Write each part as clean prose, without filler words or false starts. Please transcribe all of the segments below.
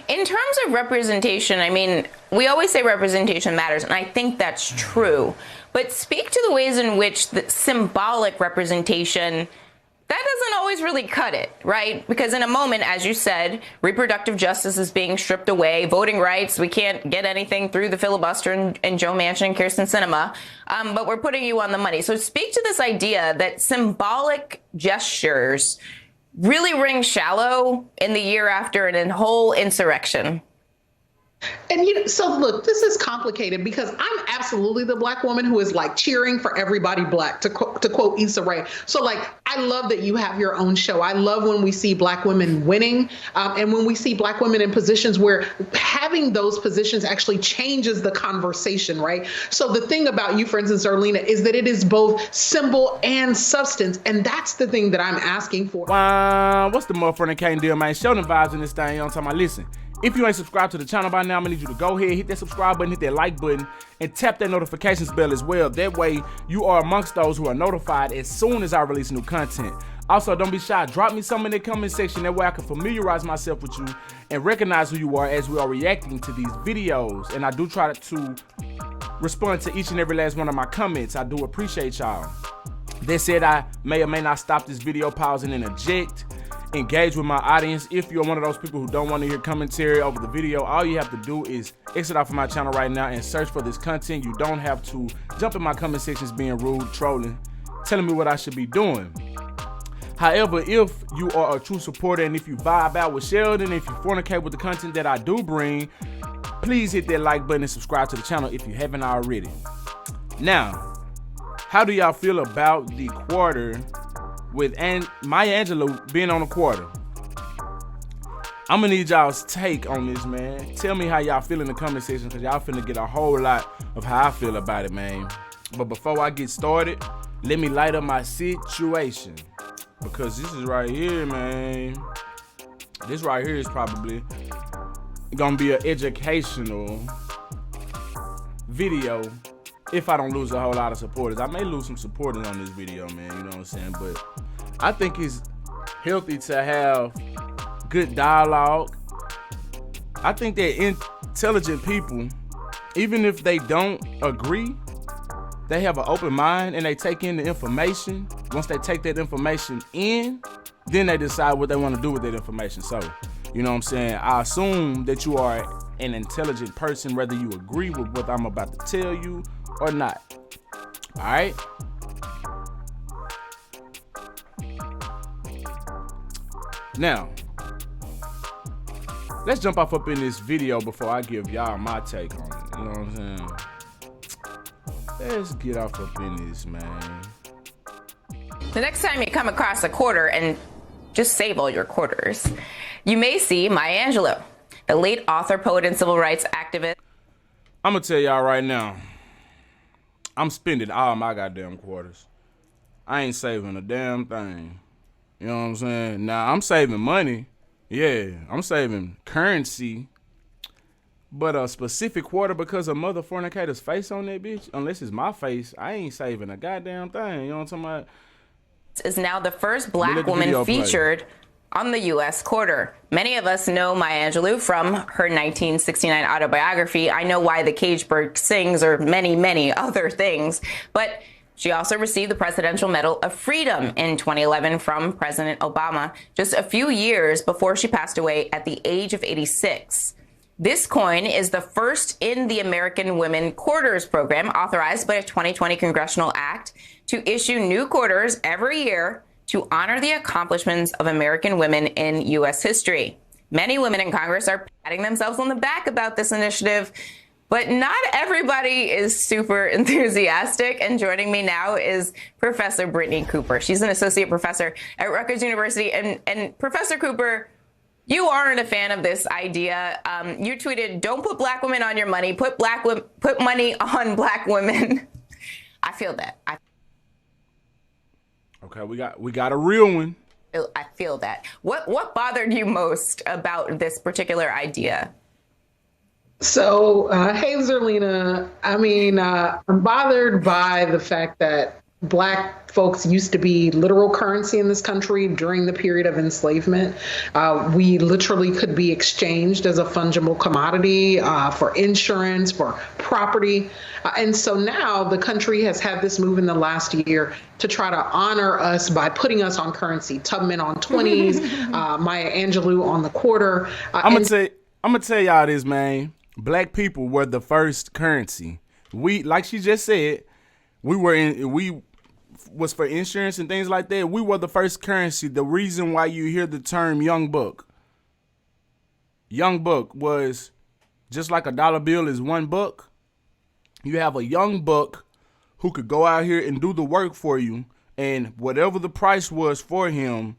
In terms of representation, I mean, we always say representation matters, and I think that's true. But speak to the ways in which the symbolic representation, that doesn't always really cut it, right? Because in a moment, as you said, reproductive justice is being stripped away, voting rights, we can't get anything through the filibuster and Joe Manchin and Kyrsten Sinema, but we're putting you on the money. So speak to this idea that symbolic gestures really ring shallow in the year after a whole insurrection. And so look, this is complicated because I'm absolutely the Black woman who is like cheering for everybody Black, to quote Issa Rae. So like, I love that you have your own show. I love when we see Black women winning, and when we see Black women in positions where having those positions actually changes the conversation, right? So the thing about you, for instance, Erlina, is that it is both symbol and substance, and that's the thing that I'm asking for. What's the motherfucking can't deal, man? SheldonVybez in this thing. You know what I'm talking about? Listen. If you ain't subscribed to the channel by now, I'm gonna need you to go ahead, hit that subscribe button, hit that like button, and tap that notifications bell as well. That way, you are amongst those who are notified as soon as I release new content. Also, don't be shy. Drop me some in the comment section. That way I can familiarize myself with you and recognize who you are as we are reacting to these videos. And I do try to respond to each and every last one of my comments. I do appreciate y'all. That said, I may or may not stop this video, pause and interject. Engage with my audience. If you're one of those people who don't want to hear commentary over the video, all you have to do is exit off of my channel right now and search for this content. You don't have to jump in my comment sections being rude, trolling, telling me what I should be doing. However, if you are a true supporter and if you vibe out with Sheldon, if you fornicate with the content that I do bring, please hit that like button and subscribe to the channel if you haven't already. Now, how do y'all feel about the quarter with Maya Angelou being on the quarter? I'm gonna need y'all's take on this, man. Tell me how y'all feel in the comment section, because y'all finna get a whole lot of how I feel about it, man. But before I get started, let me light up my situation, because this is right here, man. This right here is probably gonna be an educational video if I don't lose a whole lot of supporters. I may lose some supporters on this video, man, you know what I'm saying? But I think it's healthy to have good dialogue. I think that intelligent people, even if they don't agree, they have an open mind and they take in the information. Once they take that information in, then they decide what they want to do with that information. So, you know what I'm saying? I assume that you are an intelligent person, whether you agree with what I'm about to tell you or not. All right? Now, let's jump off up in this video before I give y'all my take on it. You know what I'm saying? Let's get off up in this, man. The next time you come across a quarter, and just save all your quarters, you may see Maya Angelou, the late author, poet, and civil rights activist. I'm gonna tell y'all right now, I'm spending all my goddamn quarters. I ain't saving a damn thing. You know what I'm saying? Now, I'm saving money. Yeah, I'm saving currency. But a specific quarter because a mother fornicator's face on that bitch, unless it's my face, I ain't saving a goddamn thing. You know what I'm talking about? Is now the first Black woman featured on the U.S. quarter. Many of us know Maya Angelou from her 1969 autobiography, I Know Why the Caged Bird Sings, or many, many other things. But she also received the Presidential Medal of Freedom in 2011 from President Obama, just a few years before she passed away at the age of 86. This coin is the first in the American Women Quarters program, authorized by a 2020 congressional act to issue new quarters every year to honor the accomplishments of American women in U.S. history. Many women in Congress are patting themselves on the back about this initiative, but not everybody is super enthusiastic. And joining me now is Professor Brittney Cooper. She's an associate professor at Rutgers University. And Professor Cooper, you aren't a fan of this idea. You tweeted, "Don't put Black women on your money. Put money on Black women." I feel that. Okay, we got a real one. I feel that. What bothered you most about this particular idea? So, hey, Zerlina, I mean, I'm bothered by the fact that Black folks used to be literal currency in this country during the period of enslavement. We literally could be exchanged as a fungible commodity for insurance, for property. And so now the country has had this move in the last year to try to honor us by putting us on currency. Tubman on 20s, Maya Angelou on the quarter. I'm gonna tell y'all this, man. Black people were the first currency. We, like she just said, we was for insurance and things like that. We were the first currency. The reason why you hear the term young buck was just like a dollar bill is $1. You have a young buck who could go out here and do the work for you, and whatever the price was for him,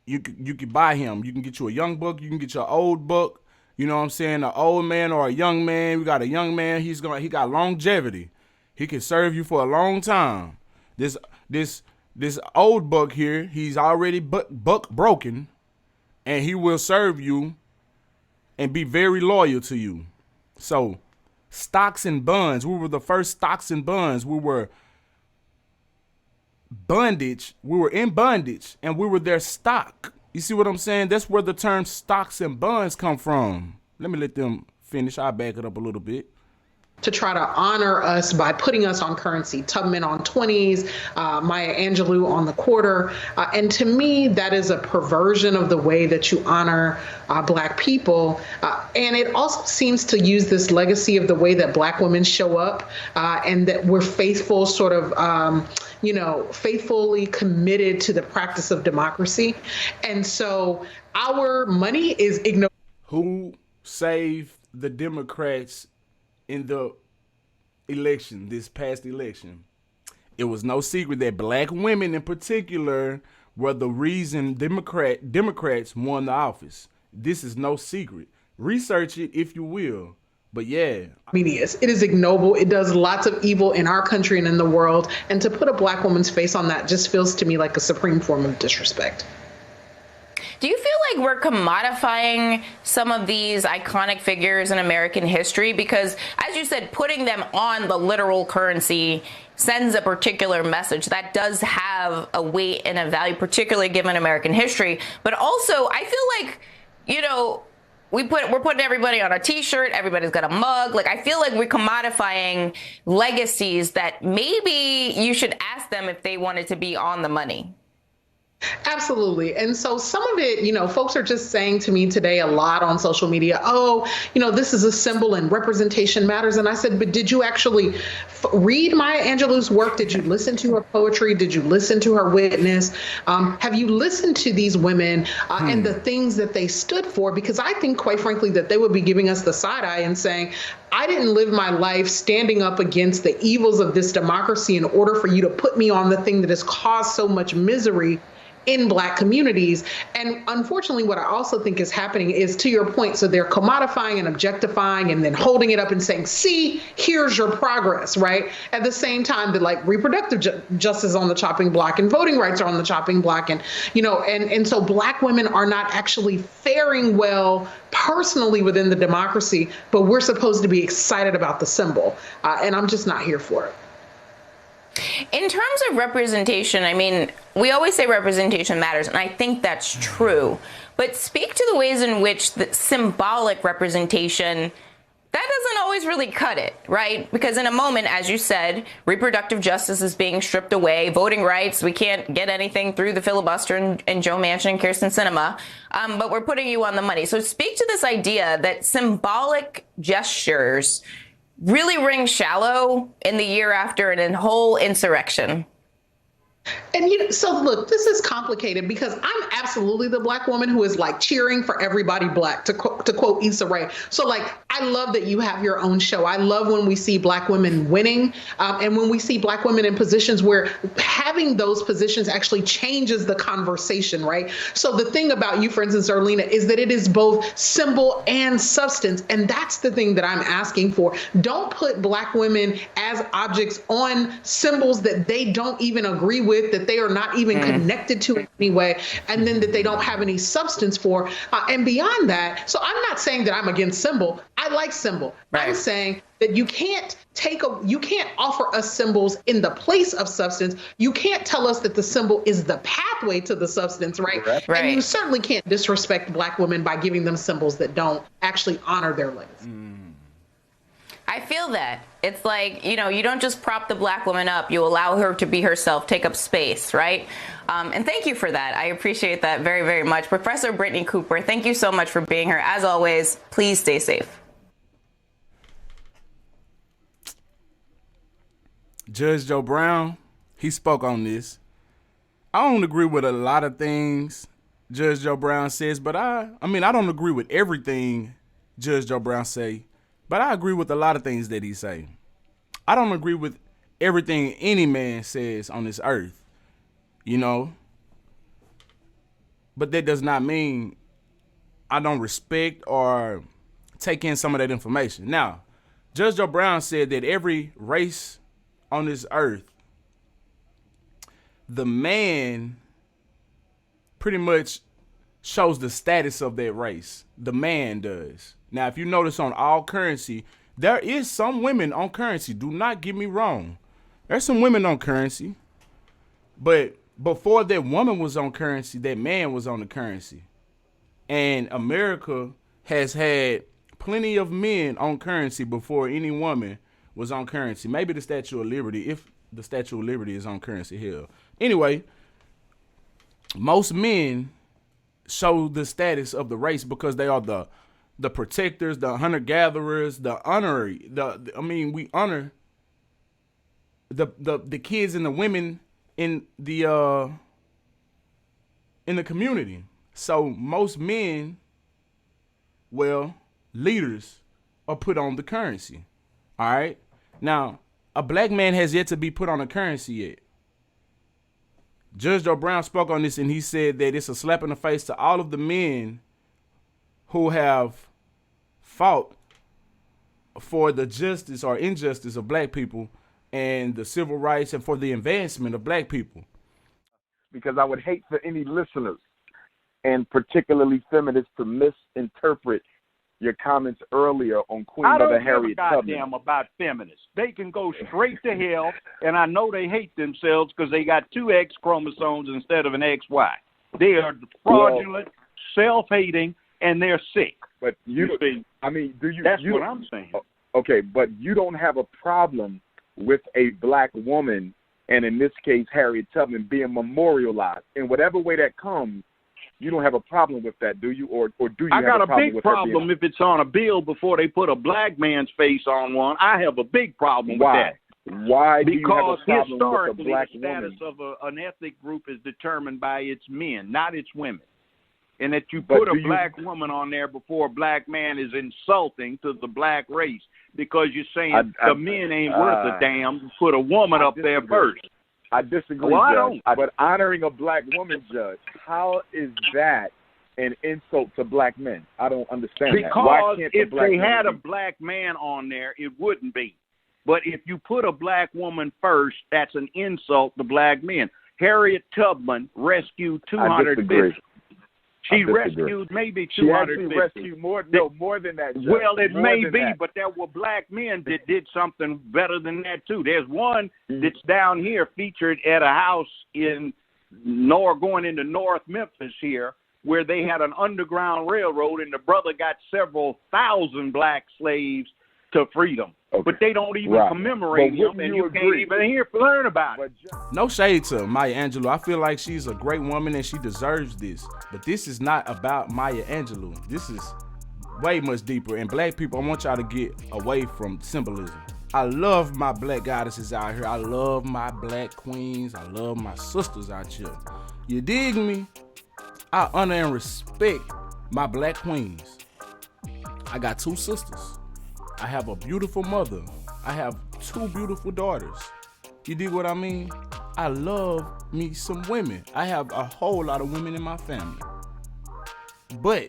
you could buy him. You can get you a young buck, you can get your old buck. You know what I'm saying? An old man or a young man. We got a young man. He got longevity. He can serve you for a long time. This old buck here, he's already buck broken, and he will serve you and be very loyal to you. So, stocks and bonds. We were the first stocks and bonds. We were bondage. We were in bondage, and we were their stock. You see what I'm saying? That's where the term stocks and bonds come from. Let me let them finish. I'll back it up a little bit. To try to honor us by putting us on currency. Tubman on 20s, Maya Angelou on the quarter. And to me, that is a perversion of the way that you honor Black people. And it also seems to use this legacy of the way that Black women show up and that we're faithful, sort of, faithfully committed to the practice of democracy. And so our money is ignored. Who saved the Democrats in the election, this past election? It was no secret that Black women in particular were the reason Democrats won the office. This is no secret. Research it if you will. But yeah. It is ignoble. It does lots of evil in our country and in the world. And to put a Black woman's face on that just feels to me like a supreme form of disrespect. Do you feel like we're commodifying some of these iconic figures in American history? Because, as you said, putting them on the literal currency sends a particular message that does have a weight and a value, particularly given American history. But also, I feel like, we're putting everybody on a T-shirt. Everybody's got a mug. Like, I feel like we're commodifying legacies that maybe you should ask them if they wanted to be on the money. Absolutely. And so some of it, folks are just saying to me today a lot on social media, this is a symbol and representation matters. And I said, but did you actually read Maya Angelou's work? Did you listen to her poetry? Did you listen to her witness? Have you listened to these women and the things that they stood for? Because I think, quite frankly, that they would be giving us the side eye and saying, I didn't live my life standing up against the evils of this democracy in order for you to put me on the thing that has caused so much misery in Black communities. And unfortunately, what I also think is happening is, to your point, so they're commodifying and objectifying and then holding it up and saying, see, here's your progress, right? At the same time that, like, reproductive justice on the chopping block and voting rights are on the chopping block. And, and so Black women are not actually faring well personally within the democracy, but we're supposed to be excited about the symbol. And I'm just not here for it. In terms of representation, I mean, we always say representation matters, and I think that's true. But speak to the ways in which the symbolic representation, that doesn't always really cut it, right? Because in a moment, as you said, reproductive justice is being stripped away, voting rights, we can't get anything through the filibuster and Joe Manchin and Kyrsten Sinema, but we're putting you on the money. So speak to this idea that symbolic gestures really ring shallow in the year after an whole insurrection. And so look, this is complicated because I'm absolutely the Black woman who is like cheering for everybody Black, to quote Issa Rae. So like, I love that you have your own show. I love when we see Black women winning and when we see Black women in positions where having those positions actually changes the conversation, right? So the thing about you, for instance, Erlina, is that it is both symbol and substance. And that's the thing that I'm asking for. Don't put Black women as objects on symbols that they don't even agree with with, that they are not even connected to in any way, and then that they don't have any substance for. And beyond that, so I'm not saying that I'm against symbol. I like symbol. Right. I'm saying that you can't offer us symbols in the place of substance. You can't tell us that the symbol is the pathway to the substance, right? Right. And you certainly can't disrespect Black women by giving them symbols that don't actually honor their legacy. I feel that. It's like, you don't just prop the Black woman up. You allow her to be herself, take up space, right? And thank you for that. I appreciate that very, very much. Professor Brittney Cooper, thank you so much for being here. As always, please stay safe. Judge Joe Brown, he spoke on this. I don't agree with a lot of things Judge Joe Brown says, but I don't agree with everything Judge Joe Brown say, but I agree with a lot of things that he say. I don't agree with everything any man says on this earth, but that does not mean I don't respect or take in some of that information. Now, Judge Joe Brown said that every race on this earth, the man pretty much shows the status of that race. The man does. Now, if you notice on all currency, there is some women on currency. Do not get me wrong. There's some women on currency. But before that woman was on currency, that man was on the currency. And America has had plenty of men on currency before any woman was on currency. Maybe the Statue of Liberty, if the Statue of Liberty is on currency, hell. Anyway, most men show the status of the race because they are the protectors, the hunter-gatherers, the honorary. We honor the kids and the women in the community. So most men, leaders, are put on the currency. All right? Now, a Black man has yet to be put on a currency yet. Judge Joe Brown spoke on this, and he said that it's a slap in the face to all of the men who have fought for the justice or injustice of Black people and the civil rights and for the advancement of Black people. Because I would hate for any listeners, and particularly feminists, to misinterpret your comments earlier on Queen Mother Harriet Tubman. I don't give a goddamn about feminists. They can go straight to hell, and I know they hate themselves because they got 2 X chromosomes instead of an XY. They are fraudulent, self-hating, and they're sick. But do you? That's what I'm saying. Okay, but you don't have a problem with a Black woman, and in this case, Harriet Tubman, being memorialized in whatever way that comes. You don't have a problem with that, do you? Or do you have a problem with that? I got a big problem if it's on a bill before they put a Black man's face on one. I have a big problem with that. Why do you have a problem with a Black the status woman? of an ethnic group is determined by its men, not its women. And that you put a Black woman on there before a Black man is insulting to the Black race because you're saying the men ain't worth a damn. You put a woman up there first. I disagree, well, Judge. But honoring a Black woman, Judge, how is that an insult to Black men? I don't understand that. Because if they had a Black man on there, it wouldn't be. But if you put a Black woman first, that's an insult to Black men. Harriet Tubman rescued 250. She rescued maybe 250. She rescued more than that, Judge. Well, it may be, but there were Black men that did something better than that, too. There's one that's down here featured at a house going into North Memphis here where they had an underground railroad, and the brother got several thousand Black slaves to freedom. Okay. But they don't even commemorate him, and you can't even learn about it. No shade to Maya Angelou. I feel like she's a great woman and she deserves this. But this is not about Maya Angelou. This is way much deeper. And Black people, I want y'all to get away from symbolism. I love my Black goddesses out here. I love my Black queens. I love my sisters out here. You dig me? I honor and respect my Black queens. I got 2 sisters. I have a beautiful mother. I have 2 beautiful daughters. You dig what I mean? I love me some women. I have a whole lot of women in my family. But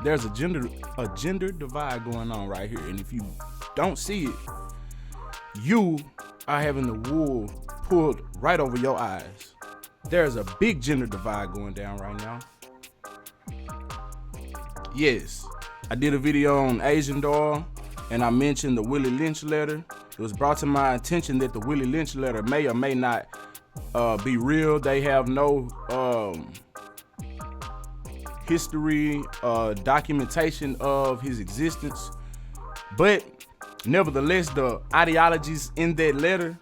there's a gender divide going on right here. And if you don't see it, you are having the wool pulled right over your eyes. There's a big gender divide going down right now. Yes, I did a video on Asian doll, and I mentioned the Willie Lynch letter. It was brought to my attention that the Willie Lynch letter may or may not be real. They have no history, documentation of his existence. But nevertheless, the ideologies in that letter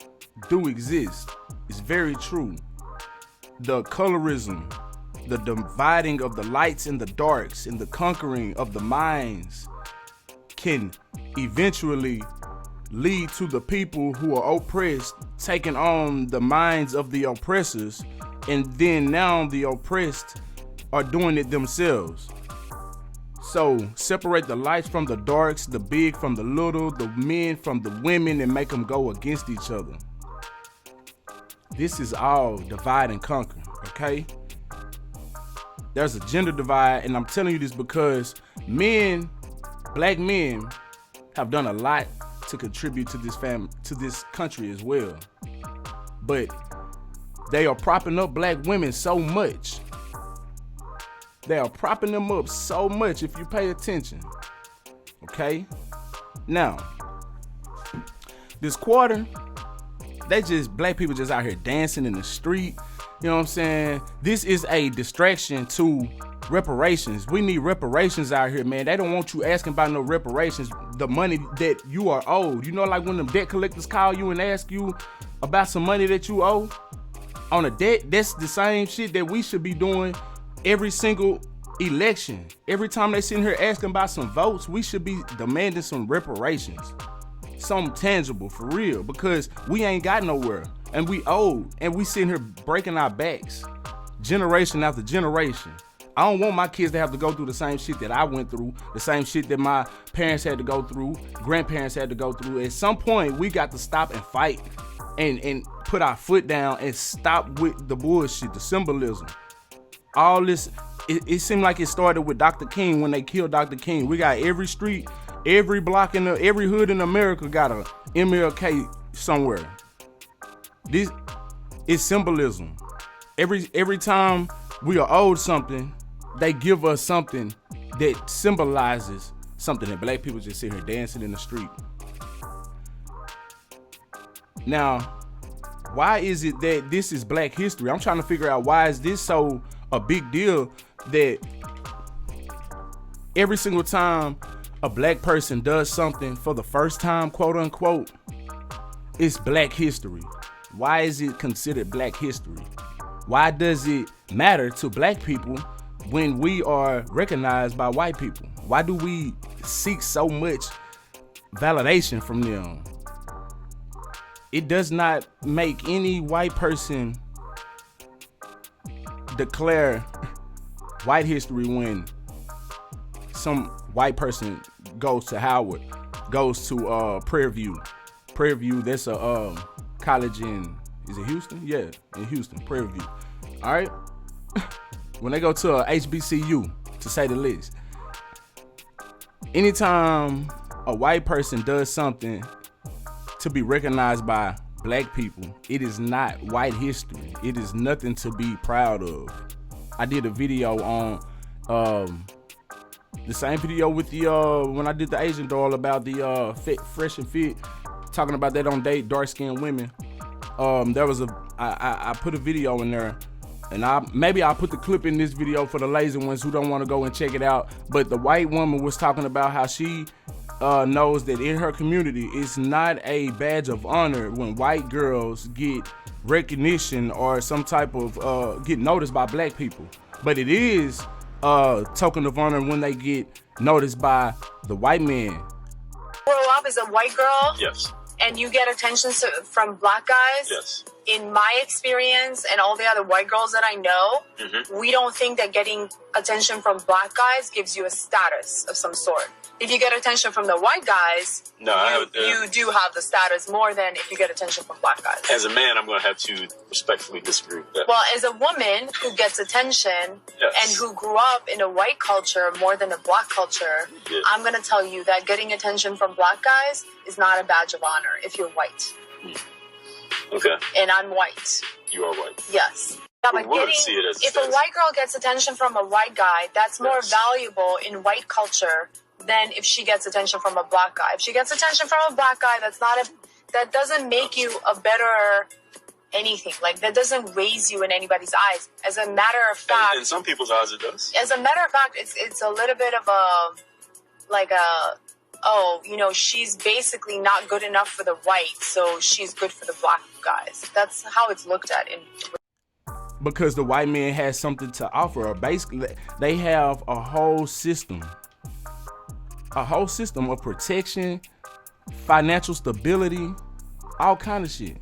do exist. It's very true. The colorism, the dividing of the lights and the darks, and the conquering of the minds can eventually lead to the people who are oppressed taking on the minds of the oppressors, and then now the oppressed are doing it themselves. So separate the lights from the darks, the big from the little, the men from the women, and make them go against each other. This is all divide and conquer, okay? There's a gender divide, and I'm telling you this because men, black men, have done a lot to contribute to this country as well. But they are propping up black women so much. They are propping them up so much if you pay attention. Okay? Now, this quarter, black people just out here dancing in the street. You know what I'm saying? This is a distraction to reparations. We need reparations out here, man. They don't want you asking about no reparations. The money that you are owed. You know, like when them debt collectors call you and ask you about some money that you owe on a debt, that's the same shit that we should be doing every single election. Every time they sitting here asking about some votes, we should be demanding some reparations. Something tangible for real, because we ain't got nowhere and we old and we sitting here breaking our backs generation after generation. I don't want my kids to have to go through the same shit that I went through, the same shit that my parents had to go through, grandparents had to go through. At some point, we got to stop and fight and put our foot down and stop with the bullshit, the symbolism. All this, it seemed like it started with Dr. King when they killed Dr. King. We got every street, every block every hood in America got a MLK somewhere. This is symbolism. Every time we are owed something, they give us something that symbolizes something that black people just sit here dancing in the street. Now, why is it that this is black history? I'm trying to figure out why is this so a big deal that every single time a black person does something for the first time, quote unquote, it's black history. Why is it considered black history? Why does it matter to black people when we are recognized by white people? Why do we seek so much validation from them? It does not make any white person declare white history when some white person goes to Howard, goes to Prairie View. Prairie View, that's a college in, is it Houston? Yeah, in Houston, Prairie View. All right? When they go to a HBCU, to say the least, anytime a white person does something to be recognized by black people, it is not white history. It is nothing to be proud of. I did a video on the same video with the when I did the Asian doll about the fit, fresh and fit, talking about that on date dark-skinned women. There was I put a video in there, and maybe I'll put the clip in this video for the lazy ones who don't want to go and check it out. But the white woman was talking about how she knows that in her community, it's not a badge of honor when white girls get recognition or some type of get noticed by black people, but it is a token of honor when they get noticed by the white man. Grow up as a white girl. Yes. And you get attention from black guys. Yes. In my experience and all the other white girls that I know, we don't think that getting attention from black guys gives you a status of some sort. If you get attention from the white guys, you do have the status more than if you get attention from black guys. As a man, I'm going to have to respectfully disagree with that. Well, as a woman who gets attention and who grew up in a white culture more than a black culture, I'm going to tell you that getting attention from black guys is not a badge of honor if you're white. Okay. And I'm white. You are white. Yes. Yeah, but if a white girl gets attention from a white guy, that's more valuable in white culture than if she gets attention from a black guy. If she gets attention from a black guy, that doesn't make you a better anything. Like, that doesn't raise you in anybody's eyes. As a matter of fact, in some people's eyes, it does. As a matter of fact, it's a little bit of she's basically not good enough for the white, so she's good for the black guys. That's how it's looked at because the white man has something to offer. Basically, they have a whole system of protection, financial stability, all kind of shit.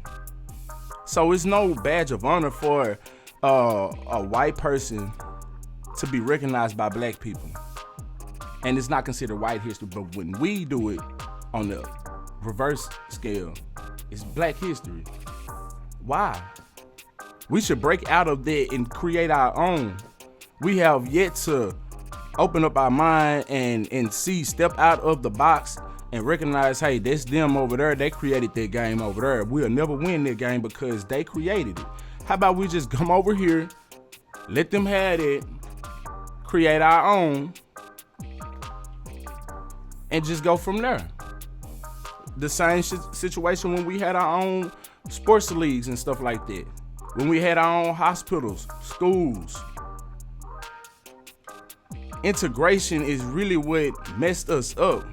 So it's no badge of honor for a white person to be recognized by black people. And it's not considered white history, but when we do it on the reverse scale, it's black history. Why? We should break out of that and create our own. We have yet to open up our mind and step out of the box and recognize, hey, that's them over there. They created that game over there. We'll never win that game because they created it. How about we just come over here, let them have it, create our own, and just go from there. The same situation when we had our own sports leagues and stuff like that. When we had our own hospitals, schools. Integration is really what messed us up.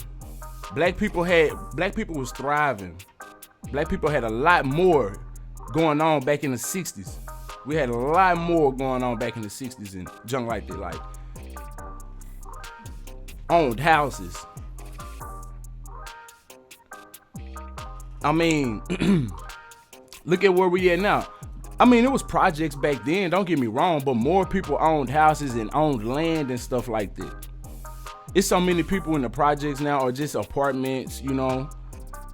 Black people was thriving. Black people had a lot more going on back in the 60s. We had a lot more going on back in the 60s and junk like that, like owned houses. I mean, look at where we at now. I mean, it was projects back then, don't get me wrong, but more people owned houses and owned land and stuff like that. It's so many people in the projects now, or just apartments,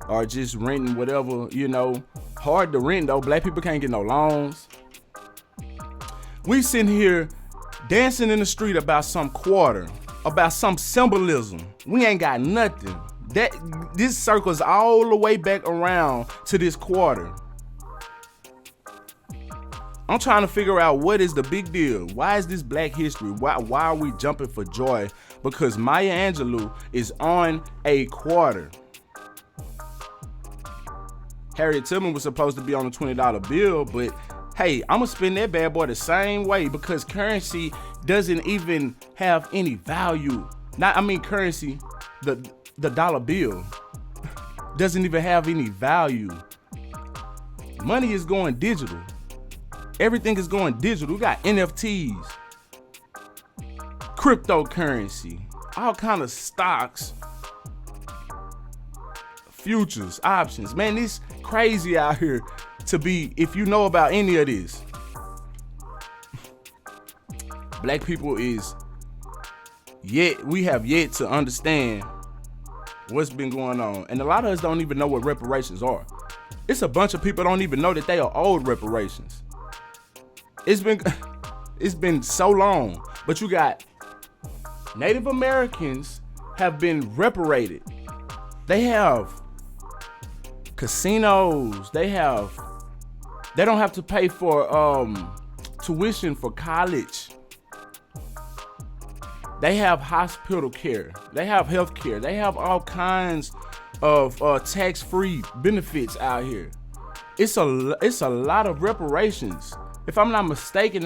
or just renting whatever, Hard to rent though. Black people can't get no loans. We sitting here dancing in the street about some quarter, about some symbolism. We ain't got nothing. This circles all the way back around to this quarter. I'm trying to figure out what is the big deal. Why is this black history? Why are we jumping for joy? Because Maya Angelou is on a quarter. Harriet Tubman was supposed to be on a $20 bill, but hey, I'm gonna spend that bad boy the same way because currency doesn't even have any value. Currency, the dollar bill doesn't even have any value. Money is going digital. Everything is going digital. We got NFTs, cryptocurrency, all kind of stocks, futures, options. Man, it's crazy out here to be, if you know about any of this. Black people we have yet to understand what's been going on. And a lot of us don't even know what reparations are. It's a bunch of people don't even know that they are owed reparations. It's been so long, but you got Native Americans have been reparated. They have casinos. They don't have to pay for tuition for college. They have hospital care. They have health care. They have all kinds of tax-free benefits out here. It's a lot of reparations. If I'm not mistaken,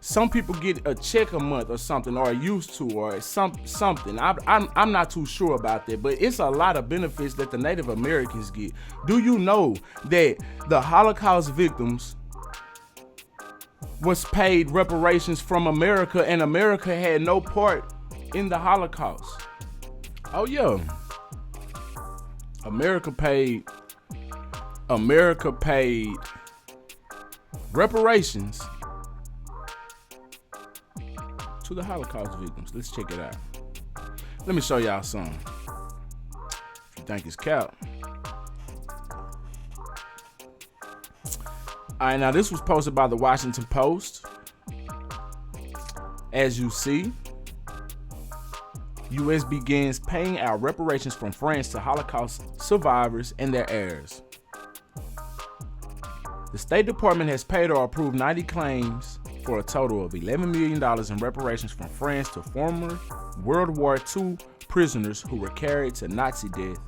some people get a check a month or something, or used to, or something. I'm not too sure about that, but it's a lot of benefits that the Native Americans get. Do you know that the Holocaust victims was paid reparations from America, and America had no part in the Holocaust? Oh yeah. America paid reparations to the Holocaust victims. Let's check it out. Let me show y'all something. If you think it's cap. All right, now this was posted by the Washington Post. As you see, U.S. begins paying out reparations from France to Holocaust survivors and their heirs. The State Department has paid or approved 90 claims for a total of $11 million in reparations from France to former World War II prisoners who were carried to Nazi death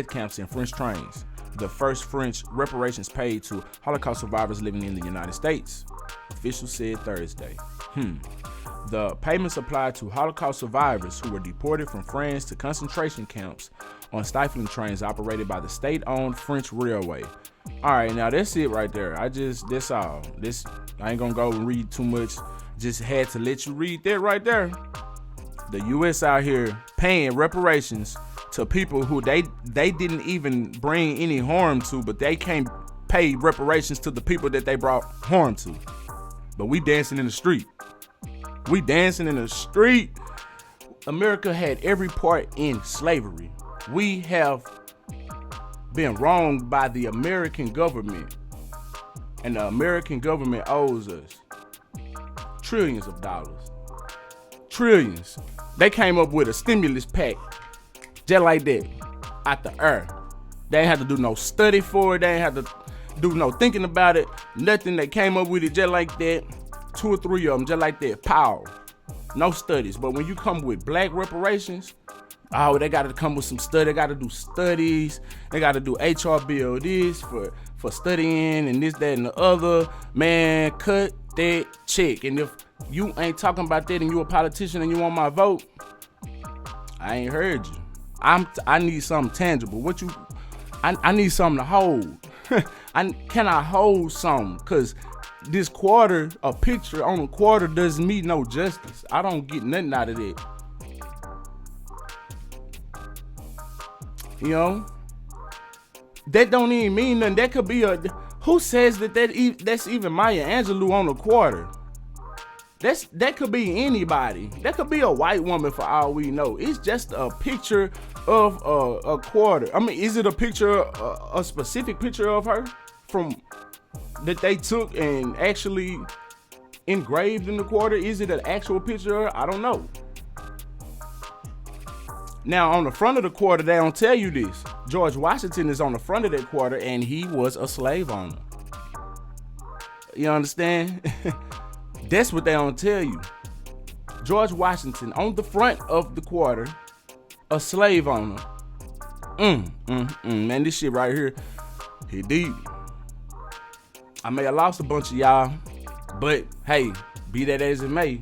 camps in French trains. The first French reparations paid to Holocaust survivors living in the United States, officials said Thursday. The payments applied to Holocaust survivors who were deported from France to concentration camps on stifling trains operated by the state-owned French railway. All right, now that's it right there. That's all. I ain't gonna go and read too much. Just had to let you read that right there. The U.S. out here paying reparations to people who they didn't even bring any harm to, but they can't pay reparations to the people that they brought harm to. But we dancing in the street. We dancing in the street. America had every part in slavery. We have been wronged by the American government, and the American government owes us trillions of dollars. Trillions. They came up with a stimulus pack just like that, out the air. They ain't had to do no study for it. They ain't had to do no thinking about it. Nothing. They came up with it just like that. 2 or 3 of them just like that. Pow. No studies. But when you come with black reparations, oh, they got to come with some study. They got to do studies. They got to do HR bill this for studying and this, that, and the other. Man, cut that check. And if you ain't talking about that and you a politician and you want my vote, I ain't heard you. I need something tangible. I need something to hold. Can I hold something? Because this quarter, a picture on a quarter doesn't mean no justice. I don't get nothing out of that. You know? That don't even mean nothing. That could be who says that's even Maya Angelou on a quarter? That could be anybody. That could be a white woman for all we know. It's just a picture of a quarter. I mean, is it a picture, a specific picture of her from that they took and actually engraved in the quarter? Is it an actual picture? I don't know. Now, on the front of the quarter, they don't tell you this. George Washington is on the front of that quarter, and he was a slave owner. You understand? That's what they don't tell you. George Washington on the front of the quarter, a slave owner. Man, this shit right here, hit deep. I may have lost a bunch of y'all, but hey, be that as it may.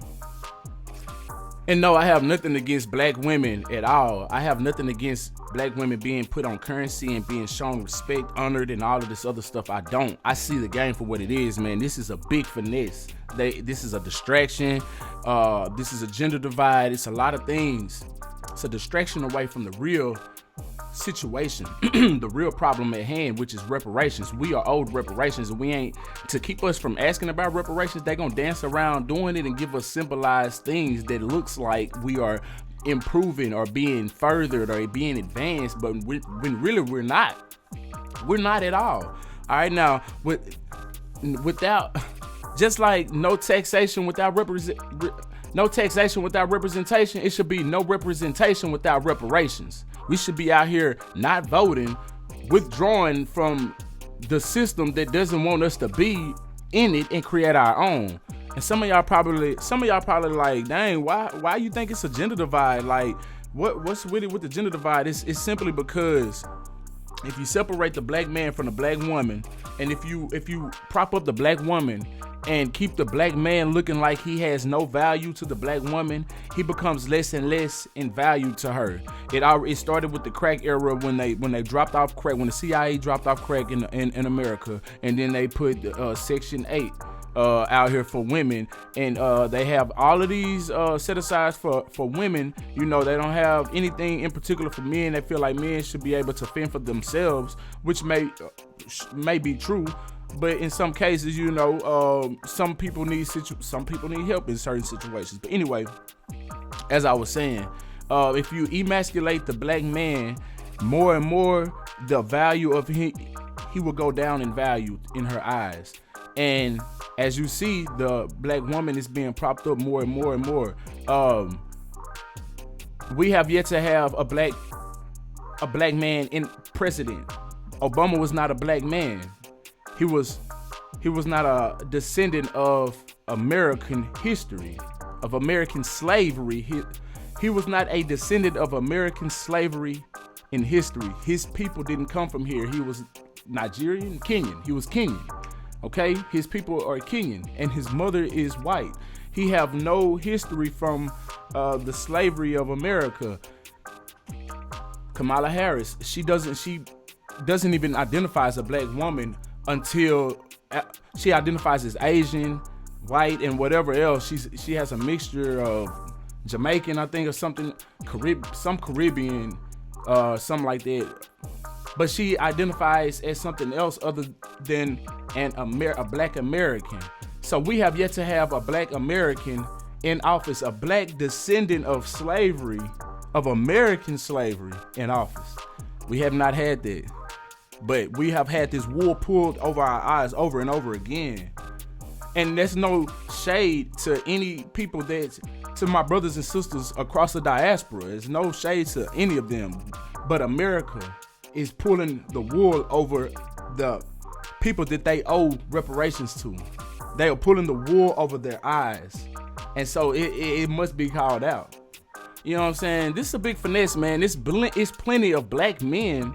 And no, I have nothing against black women at all. I have nothing against black women being put on currency and being shown respect, honored, and all of this other stuff. I don't. I see the game for what it is, man. This is a big finesse. This is a distraction. This is a gender divide. It's a lot of things. It's a distraction away from the real situation, the real problem at hand, which is reparations. We are owed reparations, and we ain't, to keep us from asking about reparations, they gonna dance around doing it and give us symbolized things that looks like we are improving or being furthered or being advanced, but when really we're not at all. All right, now without, just like no taxation without representation, it should be no representation without reparations. We should be out here not voting, withdrawing from the system that doesn't want us to be in it and create our own. And some of y'all probably like, dang, why you think it's a gender divide? Like, what's with it with the gender divide? It's simply because if you separate the black man from the black woman, and if you prop up the black woman and keep the black man looking like he has no value to the black woman, he becomes less and less in value to her. It started with the crack era when they dropped off crack, when the CIA dropped off crack in America, and then they put Section 8 out here for women, and they have all of these set asides for women. You know, they don't have anything in particular for men. They feel like men should be able to fend for themselves, which may be true. But in some cases, you know, some people need help in certain situations. But anyway, as I was saying, if you emasculate the black man more and more, the value of he will go down in value in her eyes. And as you see, the black woman is being propped up more and more and more. We have yet to have a black man in president. Obama was not a black man. he was not a descendant of American history, of American slavery. He was not a descendant of American slavery in history. His people didn't come from here. He was Nigerian, Kenyan. He was Kenyan. Okay, his people are Kenyan, and his mother is white. He have no history from the slavery of America. Kamala Harris, she doesn't even identify as a black woman until she identifies as Asian, white, and whatever else. She has a mixture of Jamaican, I think, or something, some Caribbean, something like that. But she identifies as something else other than a black American. So we have yet to have a black American in office, a black descendant of slavery, of American slavery in office. We have not had that. But we have had this wool pulled over our eyes over and over again. And there's no shade to any people to my brothers and sisters across the diaspora. There's no shade to any of them. But America is pulling the wool over the people that they owe reparations to. They are pulling the wool over their eyes. And so it must be called out. You know what I'm saying? This is a big finesse, man. It's plenty of black men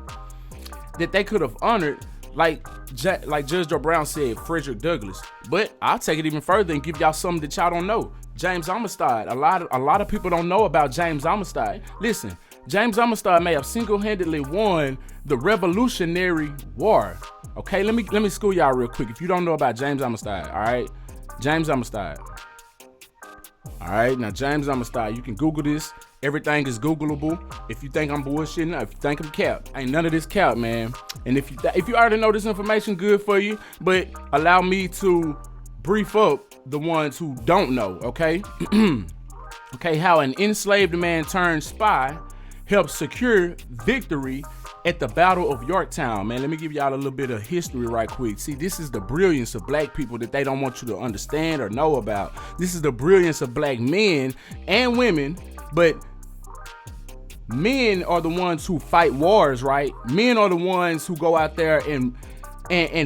that they could have honored, like Judge Joe Brown said, Frederick Douglass. But I'll take it even further and give y'all something that y'all don't know. James Amistad. A lot of people don't know about James Amistad. Listen, James Amistad may have single-handedly won the Revolutionary War. Okay, let me school y'all real quick. If you don't know about James Amistad, all right? James Amistad. All right, now James Amistad, you can Google this. Everything is Googleable. If you think I'm bullshitting, if you think I'm cap, ain't none of this cap, man. And if you already know this information, good for you. But allow me to brief up the ones who don't know, okay? Okay, how an enslaved man turned spy helped secure victory at the Battle of Yorktown. Man, let me give y'all a little bit of history right quick. See, this is the brilliance of black people that they don't want you to understand or know about. This is the brilliance of black men and women, but men are the ones who fight wars, right? Men are the ones who go out there and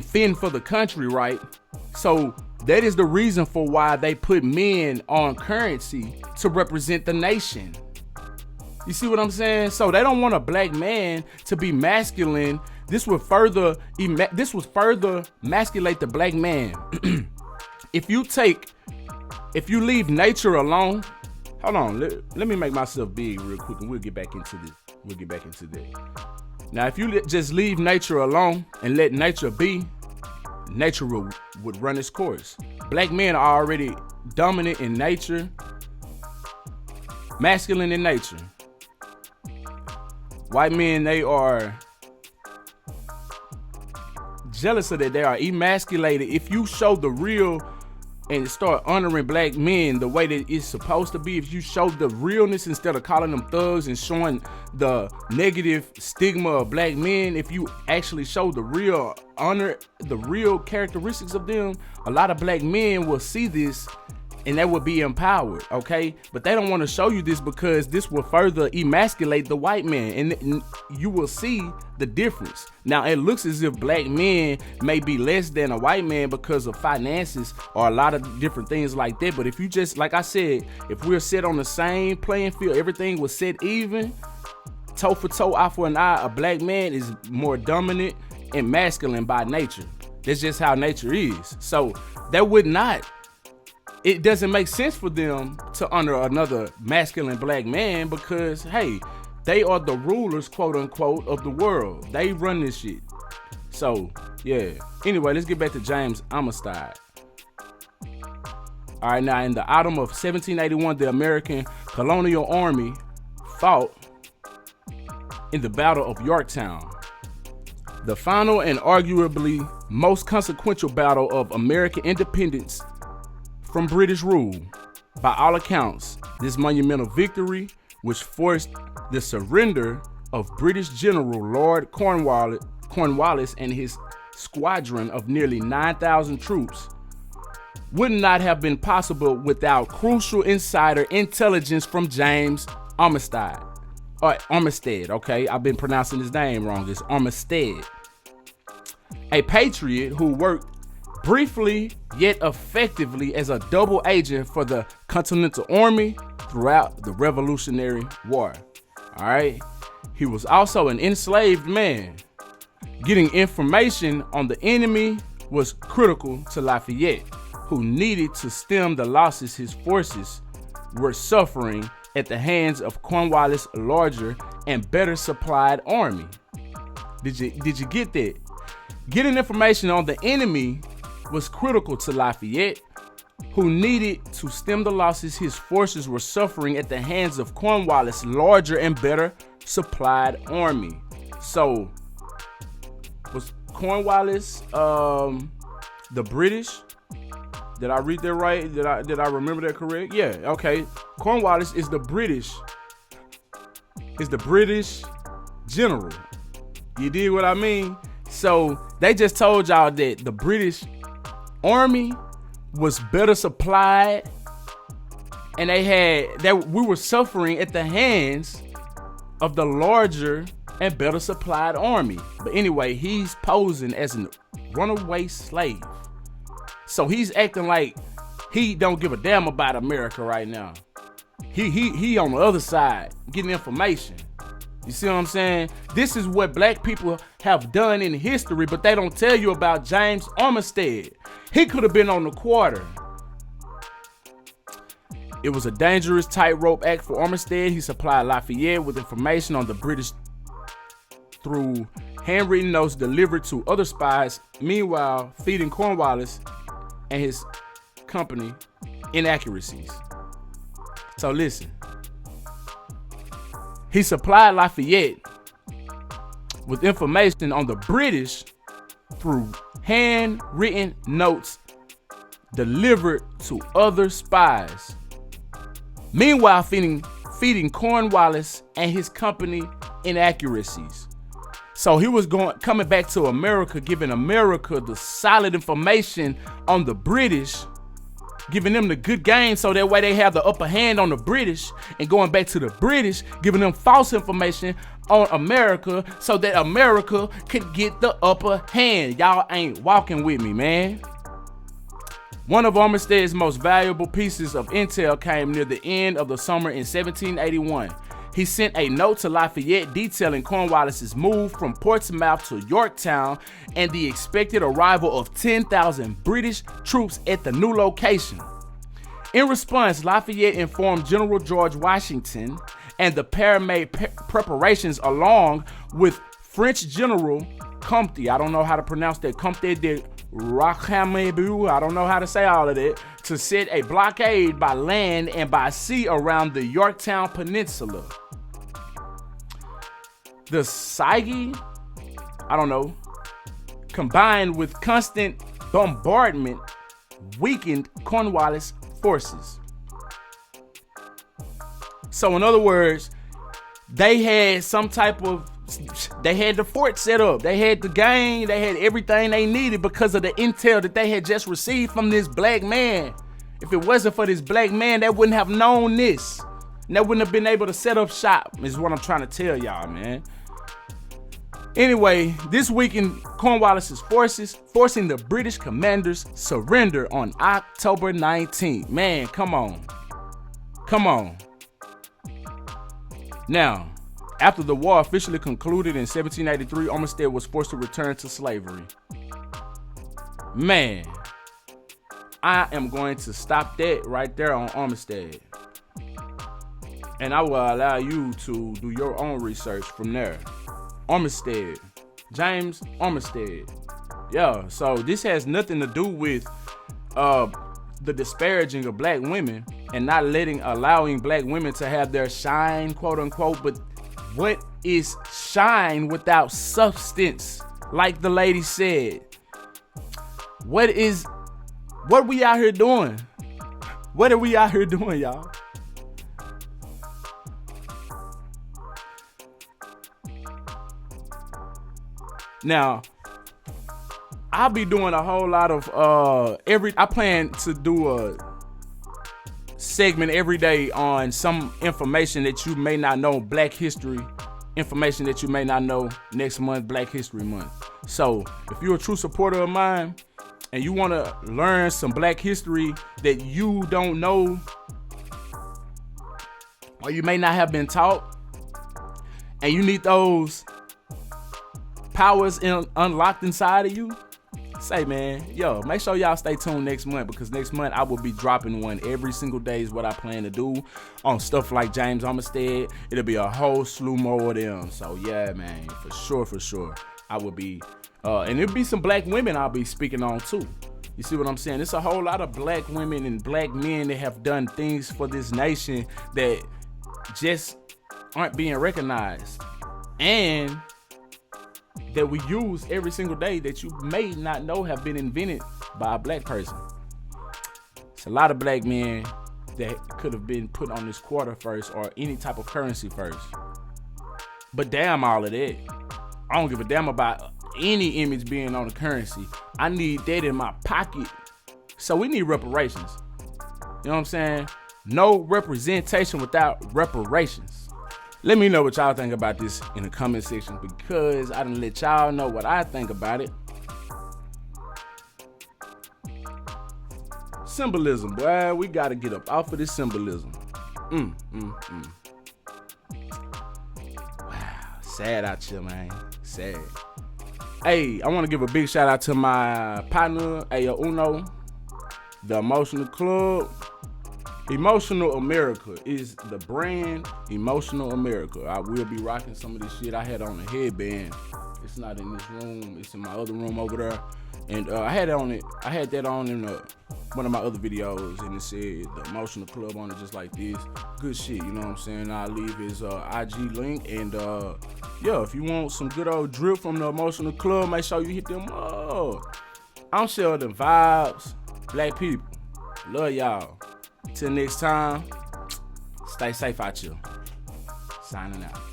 fend for the country, right? So that is the reason for why they put men on currency to represent the nation. You see what I'm saying? So they don't want a black man to be masculine. This would further masculate the black man. If you leave nature alone, hold on, let me make myself big real quick and we'll get back into this. We'll get back into that. Now, if you just leave nature alone and let nature be, nature would run its course. Black men are already dominant in nature, masculine in nature. White men, they are jealous of that. They are emasculated. If you show the real and start honoring black men the way that it's supposed to be, if you show the realness instead of calling them thugs and showing the negative stigma of black men, if you actually show the real honor, the real characteristics of them, a lot of black men will see this and they will be empowered, okay? But they don't want to show you this because this will further emasculate the white man, and you will see the difference. Now, it looks as if black men may be less than a white man because of finances or a lot of different things like that. But if you just, like I said, if we're set on the same playing field, everything was set even, toe for toe, eye for an eye, a black man is more dominant and masculine by nature. That's just how nature is. So that would not, it doesn't make sense for them to honor another masculine black man because, hey, they are the rulers, quote unquote, of the world. They run this shit. So, yeah. Anyway, let's get back to James Amistad. All right, now in the autumn of 1781, the American colonial army fought in the Battle of Yorktown, the final and arguably most consequential battle of American independence from British rule. By all accounts, this monumental victory, which forced the surrender of British General Lord Cornwallis and his squadron of nearly 9,000 troops, would not have been possible without crucial insider intelligence from James Armistead. Armistead, okay? I've been pronouncing his name wrong. It's Armistead. a patriot who worked briefly yet effectively as a double agent for the Continental Army throughout the Revolutionary War. All right. He was also an enslaved man. Getting information on the enemy was critical to Lafayette, who needed to stem the losses his forces were suffering at the hands of Cornwallis' larger and better supplied army. Did you get that? Getting information on the enemy was critical to Lafayette, who needed to stem the losses his forces were suffering at the hands of Cornwallis' larger and better supplied army. So, was Cornwallis the British? Did I read that right? Did I remember that correct? Yeah, okay. Cornwallis is the British general. You dig what I mean? So they just told y'all that the British Army was better supplied, and we were suffering at the hands of the larger and better supplied army. But anyway, he's posing as a runaway slave. So he's acting like he don't give a damn about America right now. He on the other side getting information. You see what I'm saying? This is what black people have done in history, but they don't tell you about James Armistead. He could have been on the quarter. It was a dangerous tightrope act for Armistead. He supplied Lafayette with information on the British through handwritten notes delivered to other spies, meanwhile feeding Cornwallis and his company inaccuracies. So listen. He supplied Lafayette with information on the British through handwritten notes delivered to other spies. Meanwhile, feeding Cornwallis and his company inaccuracies. So he was coming back to America, giving America the solid information on the British, giving them the good game so that way they have the upper hand on the British, and going back to the British, giving them false information on America so that America could get the upper hand. Y'all ain't walking with me, man. One of Armistead's most valuable pieces of intel came near the end of the summer in 1781. He sent a note to Lafayette detailing Cornwallis' move from Portsmouth to Yorktown and the expected arrival of 10,000 British troops at the new location. In response, Lafayette informed General George Washington and the pair made preparations along with French General Comte. I don't know how to pronounce that. Comte de Rochambeau. I don't know how to say all of that. To set a blockade by land and by sea around the Yorktown Peninsula. The siege, combined with constant bombardment, weakened Cornwallis' forces. So in other words, they had the fort set up. They had the gang. They had everything they needed because of the intel that they had just received from this black man. If it wasn't for this black man, they wouldn't have known this. And they wouldn't have been able to set up shop, is what I'm trying to tell y'all, man. Anyway, this weakened Cornwallis' forces, forcing the British commander's surrender on October 19th. Man, come on. Now, after the war officially concluded in 1783, Armistead was forced to return to slavery. Man, I am going to stop that right there on Armistead. And I will allow you to do your own research from there. Armistead, James Armistead. Yeah, so this has nothing to do with the disparaging of black women and not allowing black women to have their shine, quote unquote, but what is shine without substance? Like the lady said. What we out here doing? What are we out here doing, y'all? Now, I'll be doing a whole lot of I plan to do a segment every day on some information that you may not know, Black history information that you may not know next month, Black History Month. So if you're a true supporter of mine and you want to learn some black history that you don't know or you may not have been taught, and you need those powers unlocked inside of you, say, man, yo, make sure y'all stay tuned next month, because next month I will be dropping one every single day is what I plan to do on stuff like James Armistead. It'll be a whole slew more of them. So yeah, man, for sure. I will be, and it'll be some black women I'll be speaking on too. You see what I'm saying? It's a whole lot of black women and black men that have done things for this nation that just aren't being recognized, and that we use every single day that you may not know have been invented by a black person. It's a lot of black men that could have been put on this quarter first or any type of currency first. But damn all of that. I don't give a damn about any image being on the currency. I need that in my pocket. So we need reparations. You know what I'm saying? No representation without reparations. Let me know what y'all think about this in the comment section, because I done let y'all know what I think about it. Symbolism, boy. We gotta get up off of this symbolism. Wow, sad out here, man. Sad. Hey, I want to give a big shout out to my partner, Aya Uno, the Emotional Club. Emotional America is the brand. Emotional America. I will be rocking some of this shit. I had on a headband. It's not in this room. It's in my other room over there. And I had that on in one of my other videos, and it said the Emotional Club on it, just like this. Good shit, you know what I'm saying? I'll leave his IG link, and yeah, if you want some good old drip from the Emotional Club, make sure you hit them up. I'm SheldonVybez. Black people, love y'all. Till next time, stay safe out here. Signing out.